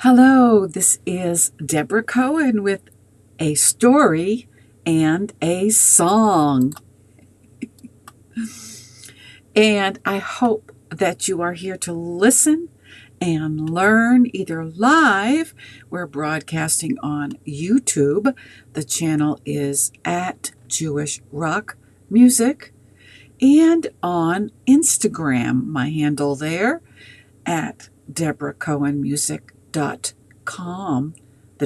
Hello, this is Debra Cohen with a story and a song. And I hope that you are here to listen and learn either live. We're broadcasting on YouTube. The channel is at Jewish Rock Music. And on Instagram, my handle there at DebraCohenMusic.com. The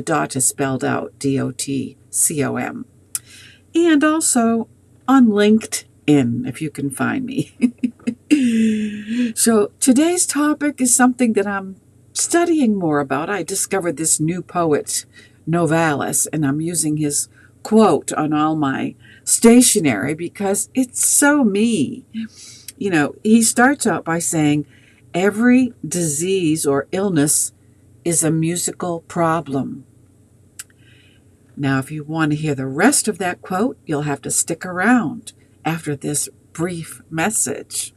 dot is spelled out DOTCOM. And also on LinkedIn, if you can find me. So today's topic is something that I'm studying more about. I discovered this new poet, Novalis, and I'm using his quote on all my stationery because it's so me. You know, he starts out by saying, every disease or illness is a musical problem. Now, if you want to hear the rest of that quote, you'll have to stick around after this brief message.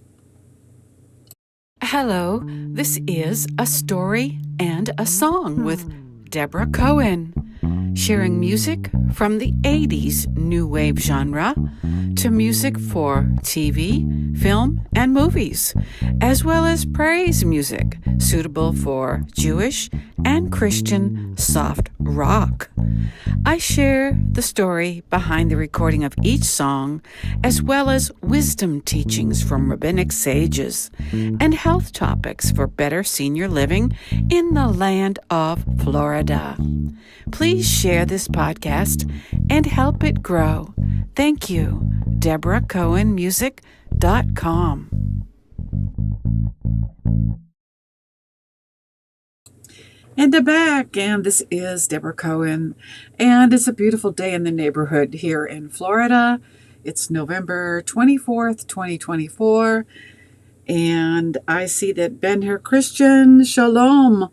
Hello, this is A Story and a Song with Debra Cohen, sharing music from the 80s new wave genre to music for TV, film, and movies, as well as praise music suitable for Jewish and Christian soft rock. I share the story behind the recording of each song, as well as wisdom teachings from rabbinic sages and health topics for better senior living in the land of Florida. Please share this podcast and help it grow. Thank you. DebraCohenMusic.com. And I'm back, and this is Debra Cohen, and it's a beautiful day in the neighborhood here in Florida. It's November 24th, 2024, and I see that Ben-Hur Christian, Shalom.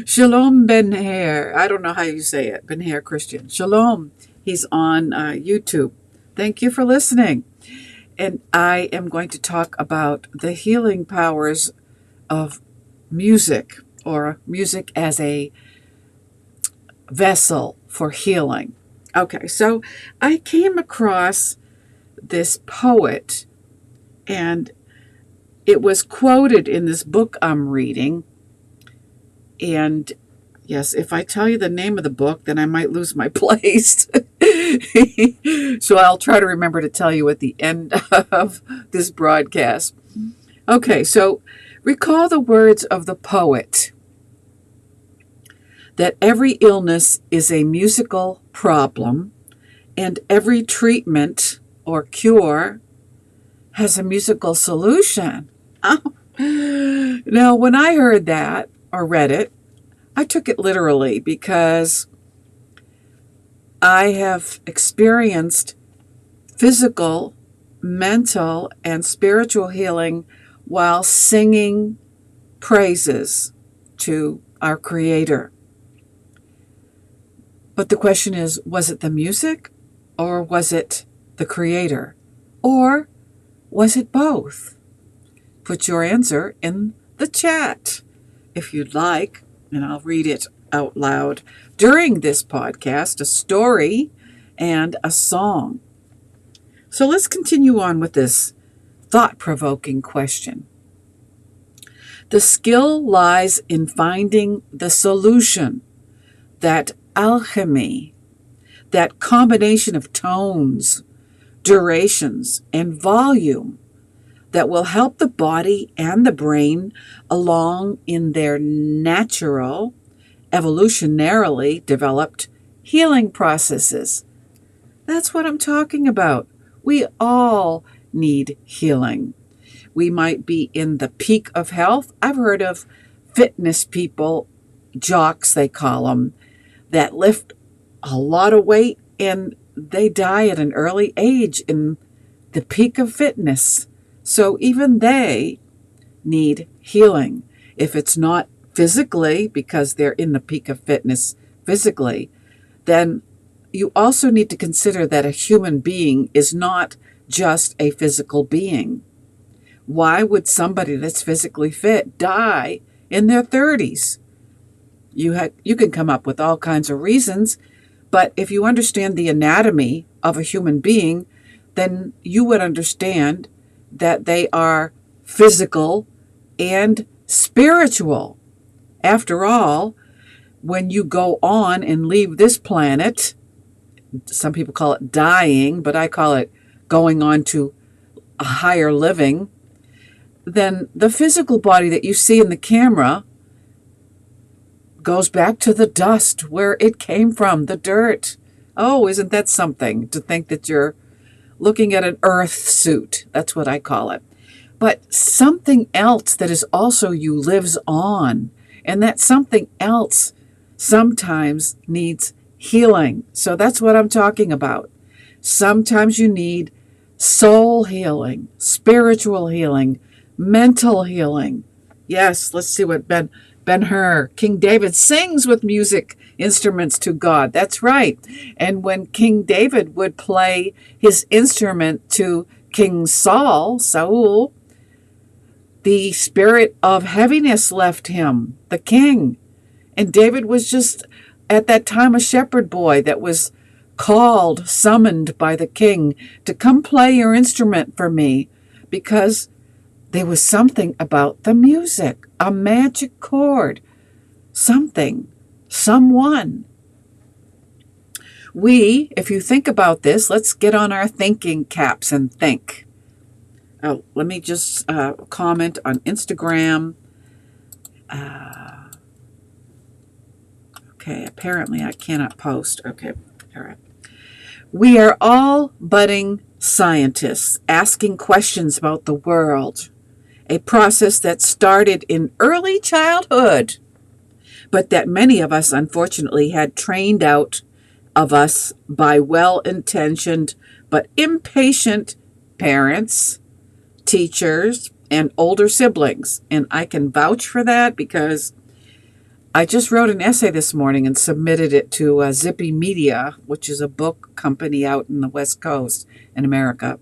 Shalom Ben-Hur. I don't know how you say it, Ben-Hur Christian. Shalom. He's on YouTube. Thank you for listening. And I am going to talk about the healing powers of music, or music as a vessel for healing. Okay, so I came across this poet, and it was quoted in this book I'm reading. And yes, if I tell you the name of the book, then I might lose my place. So I'll try to remember to tell you at the end of this broadcast. Okay, so recall the words of the poet, that every illness is a musical problem, and every treatment or cure has a musical solution. Now, when I heard that or read it, I took it literally because I have experienced physical, mental, and spiritual healing while singing praises to our Creator. But the question is, was it the music, or was it the Creator, or was it both? Put your answer in the chat if you'd like, and I'll read it out loud during this podcast, a story and a song. So let's continue on with this thought-provoking question. The skill lies in finding the solution, that alchemy, that combination of tones, durations, and volume that will help the body and the brain along in their natural, evolutionarily developed healing processes. That's what I'm talking about. We all need healing. We might be in the peak of health. I've heard of fitness people, jocks they call them, that lift a lot of weight and they die at an early age in the peak of fitness. So even they need healing. If it's not physically, because they're in the peak of fitness physically, then you also need to consider that a human being is not just a physical being. Why would somebody that's physically fit die in their 30s. You can come up with all kinds of reasons, but if you understand the anatomy of a human being, then you would understand that they are physical and spiritual. After all, when you go on and leave this planet, some people call it dying, but I call it going on to a higher living, then the physical body that you see in the camera goes back to the dust where it came from, the dirt. Oh, isn't that something to think that you're looking at an earth suit? That's what I call it. But something else that is also you lives on, and that something else sometimes needs healing. So that's what I'm talking about. Sometimes you need soul healing, spiritual healing, mental healing. Yes, let's see what Ben-Hur, King David, sings with music instruments to God. That's right. And when King David would play his instrument to King Saul, the spirit of heaviness left him, the king. And David was just at that time a shepherd boy that was summoned by the king to come play your instrument for me, because there was something about the music, a magic chord, something, someone. If you think about this, let's get on our thinking caps and think. Oh, let me just comment on Instagram. Okay, apparently I cannot post. Okay, all right. We are all budding scientists asking questions about the world, a process that started in early childhood, but that many of us unfortunately had trained out of us by well-intentioned but impatient parents, teachers, and older siblings. And I can vouch for that because I just wrote an essay this morning and submitted it to Zippy Media, which is a book company out in the West Coast in America.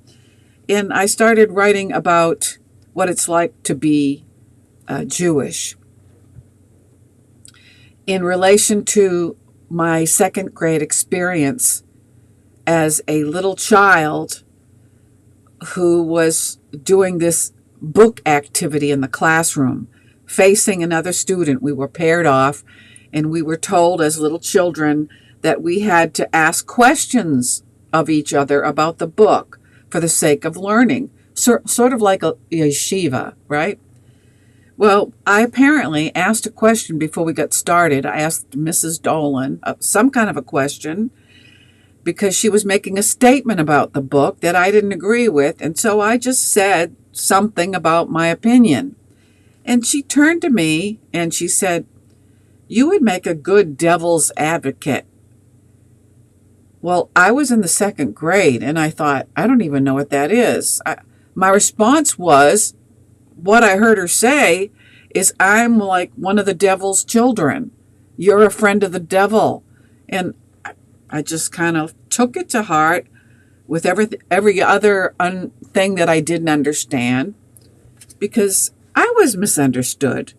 And I started writing about what it's like to be Jewish in relation to my second grade experience as a little child who was doing this book activity in the classroom, facing another student. We were paired off, and we were told as little children that we had to ask questions of each other about the book for the sake of learning, sort of like a yeshiva, right? Well, I apparently asked a question before we got started. I asked Mrs. Dolan some kind of a question because she was making a statement about the book that I didn't agree with, and so I just said something about my opinion. And she turned to me and she said, "You would make a good devil's advocate." Well, I was in the second grade and I thought, I don't even know what that is. My response was, what I heard her say is, I'm like one of the devil's children. You're a friend of the devil. And I just kind of took it to heart with every other thing that I didn't understand, because I was misunderstood.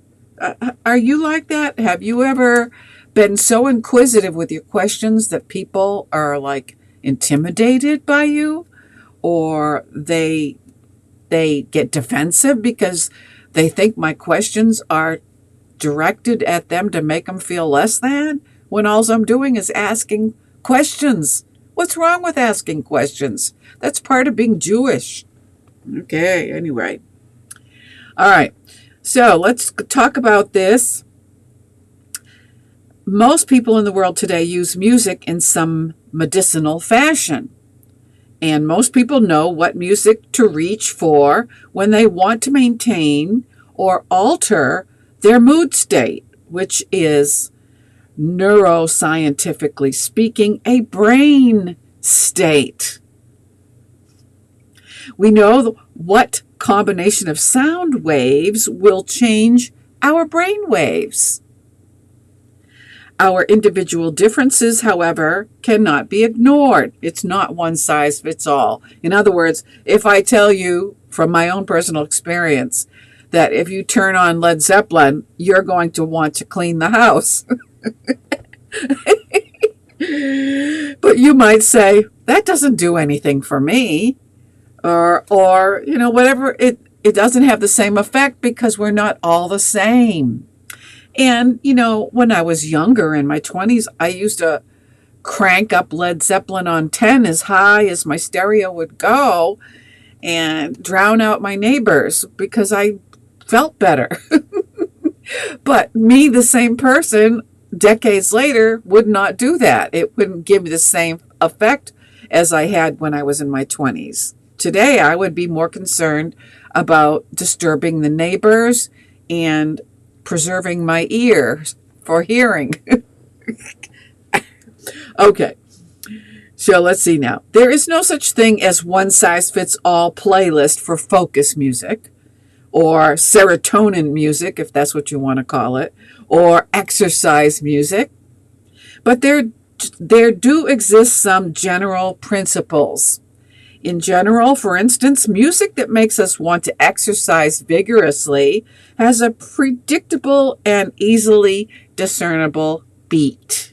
Are you like that? Have you ever been so inquisitive with your questions that people are like intimidated by you, or they get defensive because they think my questions are directed at them to make them feel less than, when all I'm doing is asking questions? What's wrong with asking questions? That's part of being Jewish. Okay, anyway. All right, so let's talk about this. Most people in the world today use music in some medicinal fashion. And most people know what music to reach for when they want to maintain or alter their mood state, which is, neuroscientifically speaking, a brain state. We know what combination of sound waves will change our brain waves. Our individual differences, however, cannot be ignored. It's not one size fits all. In other words, if I tell you from my own personal experience that if you turn on Led Zeppelin, you're going to want to clean the house. But you might say, that doesn't do anything for me. Or whatever. It doesn't have the same effect because we're not all the same. And, when I was younger in my 20s, I used to crank up Led Zeppelin on 10 as high as my stereo would go and drown out my neighbors because I felt better. But me, the same person, decades later, would not do that. It wouldn't give me the same effect as I had when I was in my 20s. Today, I would be more concerned about disturbing the neighbors and preserving my ears for hearing. Okay, so let's see now. There is no such thing as one-size-fits-all playlist for focus music, or serotonin music, if that's what you want to call it, or exercise music. But there do exist some general principles. In general, for instance, music that makes us want to exercise vigorously has a predictable and easily discernible beat.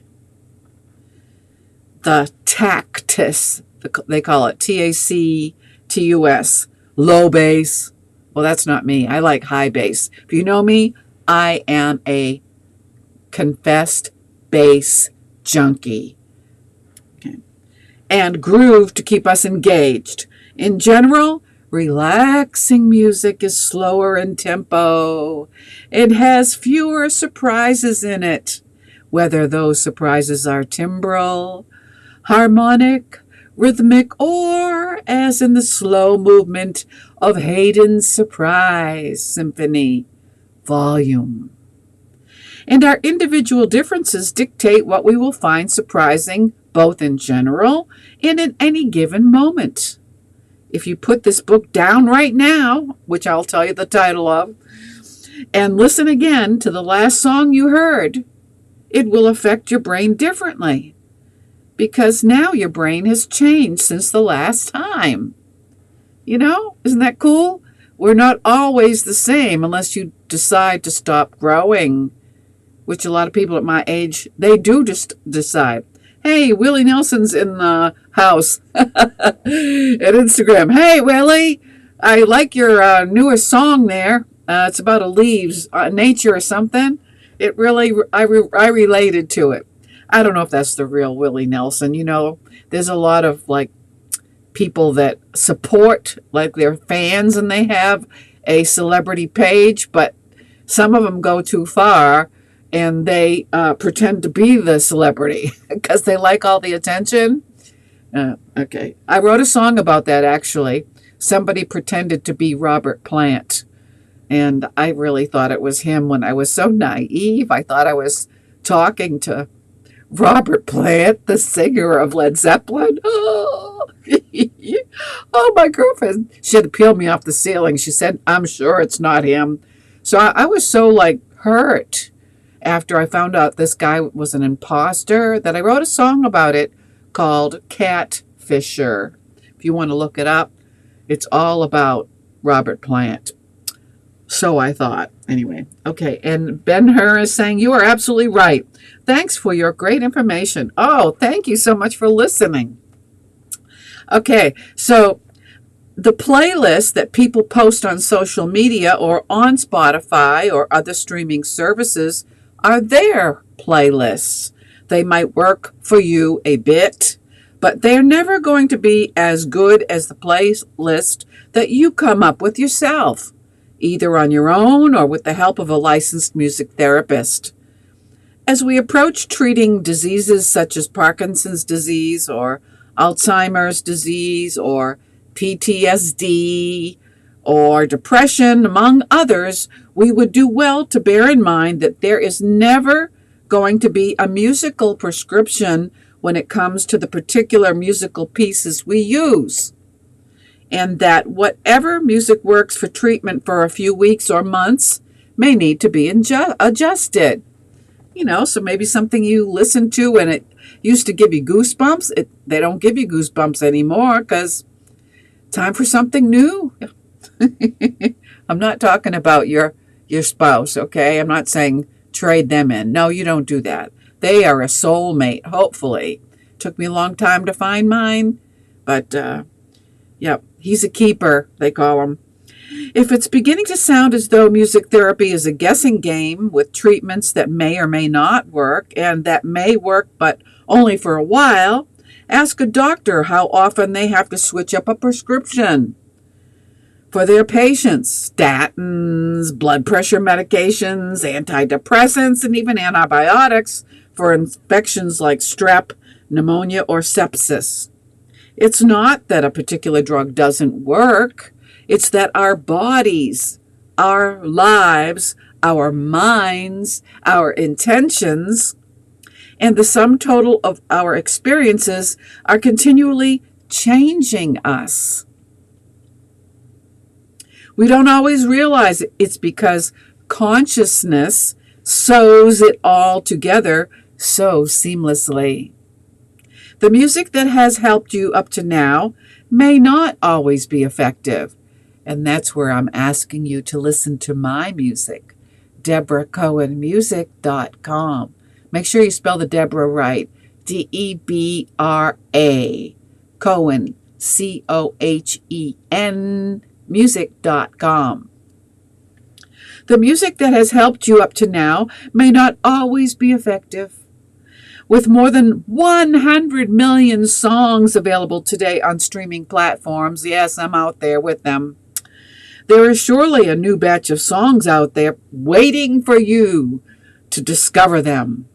The tactus, they call it Tactus, low bass. Well, that's not me. I like high bass. If you know me, I am a confessed bass junkie. Okay. And groove to keep us engaged. In general, relaxing music is slower in tempo. It has fewer surprises in it, whether those surprises are timbral, harmonic, rhythmic, or, as in the slow movement of Haydn's Surprise Symphony, volume. And our individual differences dictate what we will find surprising both in general and in any given moment. If you put this book down right now, which I'll tell you the title of, and listen again to the last song you heard, it will affect your brain differently, because now your brain has changed since the last time. Isn't that cool? We're not always the same unless you decide to stop growing, which a lot of people at my age, they do just decide. Hey, Willie Nelson's in the house at Instagram. Hey, Willie, I like your newest song there. It's about a leaves, nature or something. It really, I related to it. I don't know if that's the real Willie Nelson. There's a lot of people that support, they're fans and they have a celebrity page, but some of them go too far and they pretend to be the celebrity because they like all the attention. Okay. I wrote a song about that, actually. Somebody pretended to be Robert Plant, and I really thought it was him when I was so naive. I thought I was talking to Robert Plant, the singer of Led Zeppelin. Oh, my girlfriend, she had to peel me off the ceiling. She said, I'm sure it's not him. So I was so hurt after I found out this guy was an imposter that I wrote a song about it called Catfisher. If you want to look it up, it's all about Robert Plant. So I thought. Anyway, okay. And Ben-Hur is saying, you are absolutely right. Thanks for your great information. Oh, thank you so much for listening. Okay, so the playlists that people post on social media or on Spotify or other streaming services are their playlists. They might work for you a bit, but they're never going to be as good as the playlist that you come up with yourself, either on your own or with the help of a licensed music therapist. As we approach treating diseases such as Parkinson's disease or Alzheimer's disease or PTSD or depression, among others, we would do well to bear in mind that there is never going to be a musical prescription when it comes to the particular musical pieces we use, and that whatever music works for treatment for a few weeks or months may need to be adjusted. So maybe something you listen to and it used to give you goosebumps, they don't give you goosebumps anymore because time for something new. I'm not talking about your spouse, okay? I'm not saying trade them in. No, you don't do that. They are a soulmate, hopefully. Took me a long time to find mine, but yep, he's a keeper, they call him. If it's beginning to sound as though music therapy is a guessing game with treatments that may or may not work, and that may work but only for a while, ask a doctor how often they have to switch up a prescription for their patients. Statins, blood pressure medications, antidepressants, and even antibiotics for infections like strep, pneumonia, or sepsis. It's not that a particular drug doesn't work. It's that our bodies, our lives, our minds, our intentions, and the sum total of our experiences are continually changing us. We don't always realize it's because consciousness sews it all together so seamlessly. The music that has helped you up to now may not always be effective. And that's where I'm asking you to listen to my music, DebraCohenMusic.com. Make sure you spell the Debra right, Debra, Cohen, Cohen, music.com. The music that has helped you up to now may not always be effective. With more than 100 million songs available today on streaming platforms, yes, I'm out there with them, there is surely a new batch of songs out there waiting for you to discover them.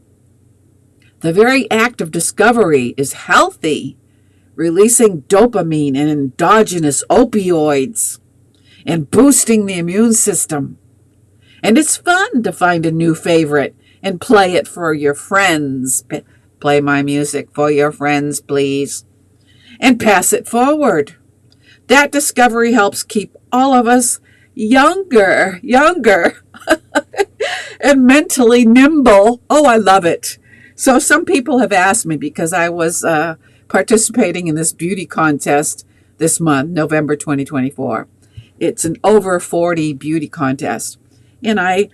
The very act of discovery is healthy, releasing dopamine and endogenous opioids and boosting the immune system. And it's fun to find a new favorite and play it for your friends. Play my music for your friends, please. And pass it forward. That discovery helps keep all of us younger, and mentally nimble. Oh, I love it. So some people have asked me, because I was participating in this beauty contest this month, November 2024. It's an over 40 beauty contest. And I,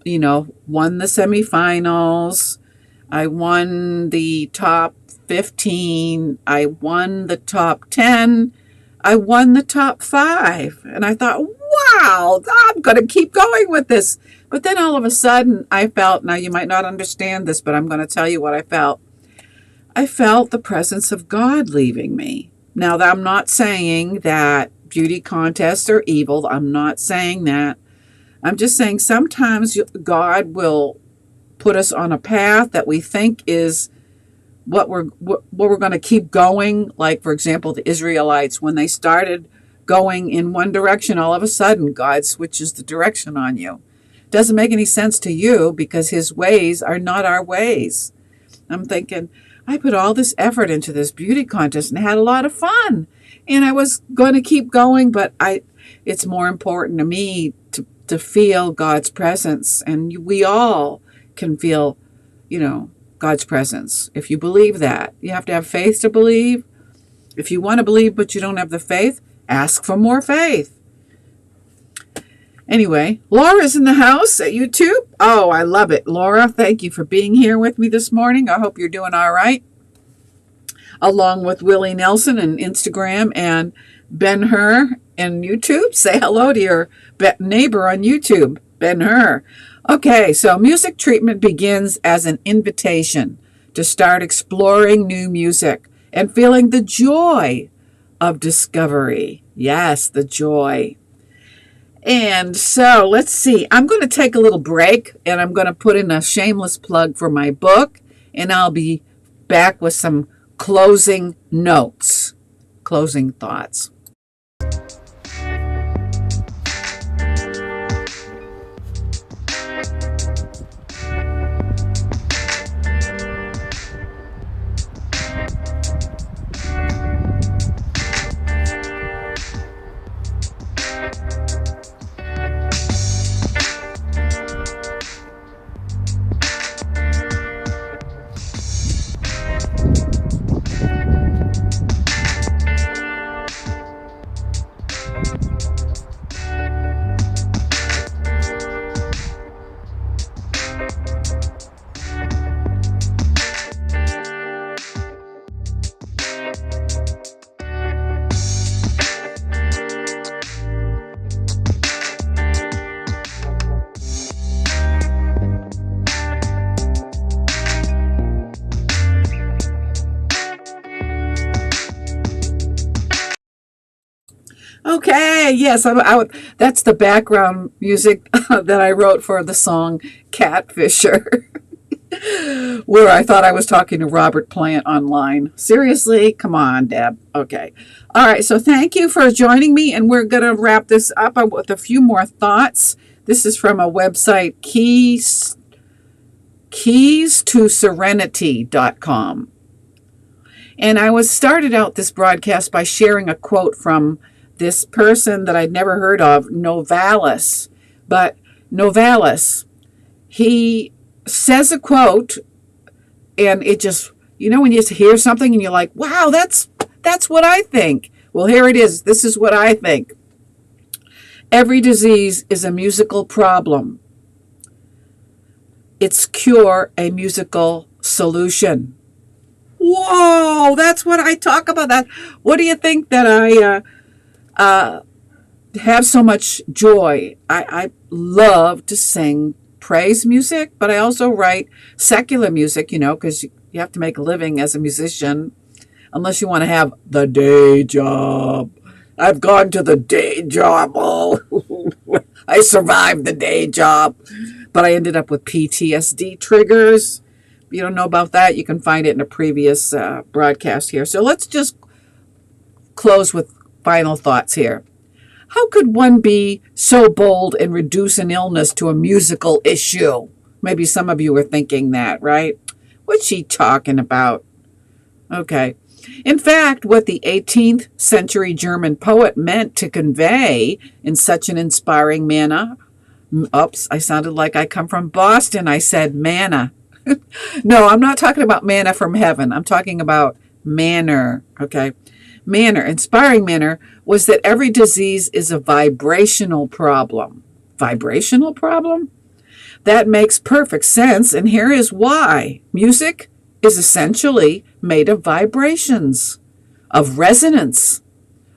won the semifinals. I won the top 15. I won the top 10. I won the top 5. And I thought, wow, I'm going to keep going with this. But then all of a sudden I felt, now you might not understand this, but I'm going to tell you what I felt. I felt the presence of God leaving me. Now, I'm not saying that beauty contests are evil. I'm not saying that. I'm just saying sometimes God will put us on a path that we think is what we're going to keep going. Like, for example, the Israelites, when they started going in one direction, all of a sudden God switches the direction on you. Doesn't make any sense to you because his ways are not our ways. I'm thinking, I put all this effort into this beauty contest and had a lot of fun. And I was going to keep going, but it's more important to me to feel God's presence. And we all can feel, God's presence. If you believe that, you have to have faith to believe. If you want to believe but you don't have the faith, ask for more faith. Anyway, Laura's in the house at YouTube. Oh, I love it. Laura, thank you for being here with me this morning. I hope you're doing all right. Along with Willie Nelson on Instagram and Ben-Hur on YouTube. Say hello to your neighbor on YouTube, Ben-Hur. Okay, so music treatment begins as an invitation to start exploring new music and feeling the joy of discovery. Yes, the joy. And so let's see. I'm going to take a little break and I'm going to put in a shameless plug for my book, and I'll be back with some closing notes, closing thoughts. Okay, yes, that's the background music that I wrote for the song Catfisher, where I thought I was talking to Robert Plant online. Seriously? Come on, Deb. Okay. All right, so thank you for joining me, and we're going to wrap this up with a few more thoughts. This is from a website, keystoserenity.com. And I started out this broadcast by sharing a quote from this person that I'd never heard of, Novalis. But Novalis, he says a quote, and it just, when you hear something and you're like, wow, that's what I think. Well, here it is. This is what I think. Every disease is a musical problem. Its cure a musical solution. Whoa, that's what I talk about. That. What do you think that I have so much joy? I love to sing praise music, but I also write secular music, because you have to make a living as a musician, unless you want to have the day job. I've gone to the day job. Oh, I survived the day job, but I ended up with PTSD triggers. If you don't know about that, you can find it in a previous broadcast here. So let's just close with final thoughts here. How could one be so bold and reduce an illness to a musical issue? Maybe some of you are thinking that, right? What's she talking about? Okay. In fact, what the 18th century German poet meant to convey in such an inspiring manner, oops, I sounded like I come from Boston. I said manna. No, I'm not talking about manna from heaven. I'm talking about manner, okay? Manner, inspiring manner, was that every disease is a vibrational problem. Vibrational problem? That makes perfect sense, and here is why. Music is essentially made of vibrations, of resonance,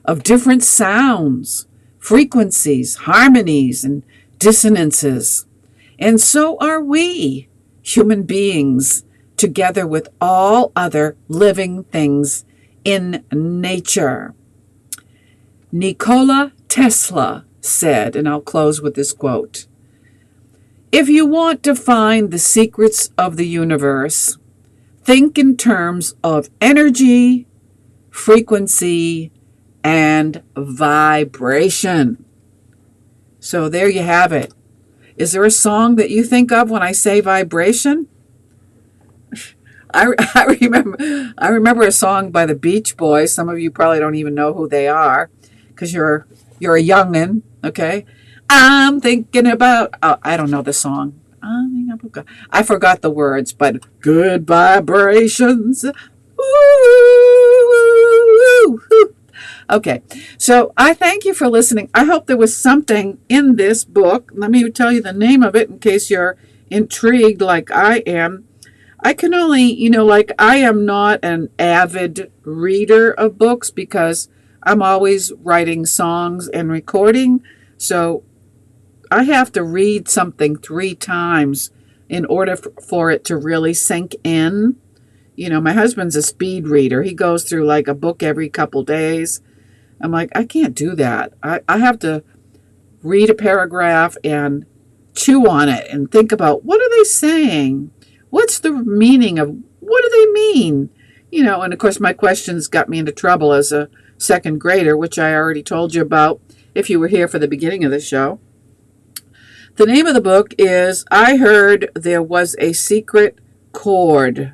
of different sounds, frequencies, harmonies, and dissonances. And so are we, human beings, together with all other living things in nature. Nikola Tesla said, and I'll close with this quote, "If you want to find the secrets of the universe, think in terms of energy, frequency, and vibration." So there you have it. Is there a song that you think of when I say vibration? I remember a song by the Beach Boys. Some of you probably don't even know who they are because you're a youngin', okay? I'm thinking about, I don't know the song. I forgot the words, but good vibrations. Ooh. Okay, so I thank you for listening. I hope there was something in this book. Let me tell you the name of it in case you're intrigued like I am. I can only, I am not an avid reader of books because I'm always writing songs and recording. So I have to read something 3 times in order for it to really sink in. My husband's a speed reader. He goes through like a book every couple days. I'm like, I can't do that. I have to read a paragraph and chew on it and think about, what are they saying? What's the meaning of, what do they mean? And of course my questions got me into trouble as a second grader, which I already told you about if you were here for the beginning of the show. The name of the book is I Heard There Was a Secret Chord.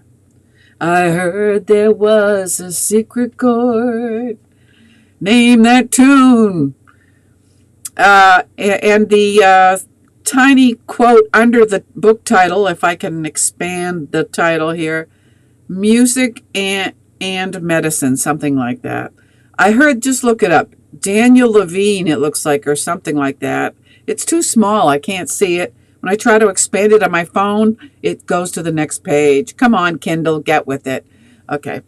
I heard there was a secret chord. Name that tune. And the tiny quote under the book title, if I can expand the title here, Music and Medicine, something like that. I heard, just look it up, Daniel Levitin, it looks like, or something like that. It's too small. I can't see it. When I try to expand it on my phone, it goes to the next page. Come on, Kindle, get with it. Okay.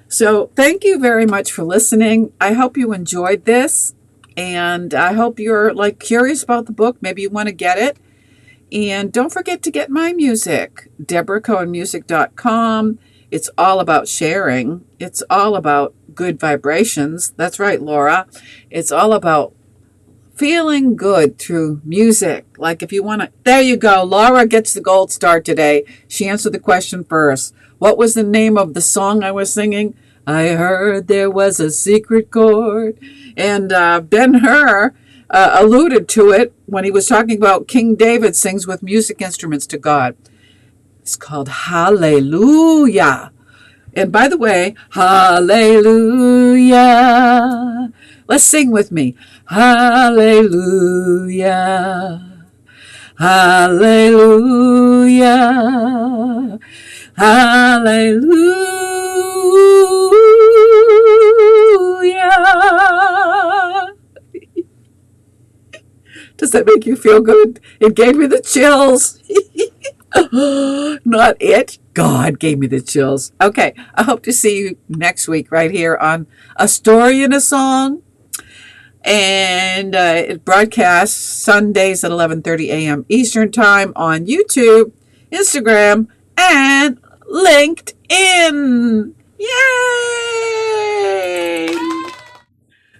So thank you very much for listening. I hope you enjoyed this. And I hope you're curious about the book. Maybe you want to get it. And don't forget to get my music, DebraCohenmusic.com. It's all about sharing. It's all about good vibrations. That's right, Laura. It's all about feeling good through music. Like if you want to, there you go. Laura gets the gold star today. She answered the question first. What was the name of the song I was singing? I heard there was a secret chord. And Ben-Hur alluded to it when he was talking about King David sings with music instruments to God. It's called Hallelujah. And by the way, Hallelujah. Let's sing with me. Hallelujah. Hallelujah. Hallelujah. Does that make you feel good? It gave me the chills. Not it. God gave me the chills. Okay, I hope to see you next week right here on A Story and a Song. And it broadcasts Sundays at 11:30 a.m. Eastern Time on YouTube, Instagram, and LinkedIn. Yay!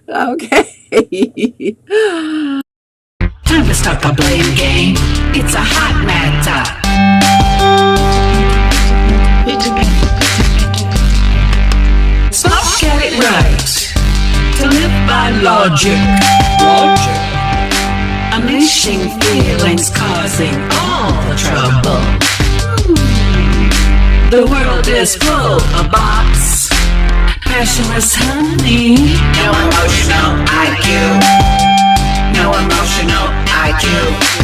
Okay. Time to start the blame game. It's a hot matter. Stop, get it right. To live by logic. Unleashing feelings, causing all the trouble. The world is full of bots. Passionless honey. No emotional IQ. No emotional IQ.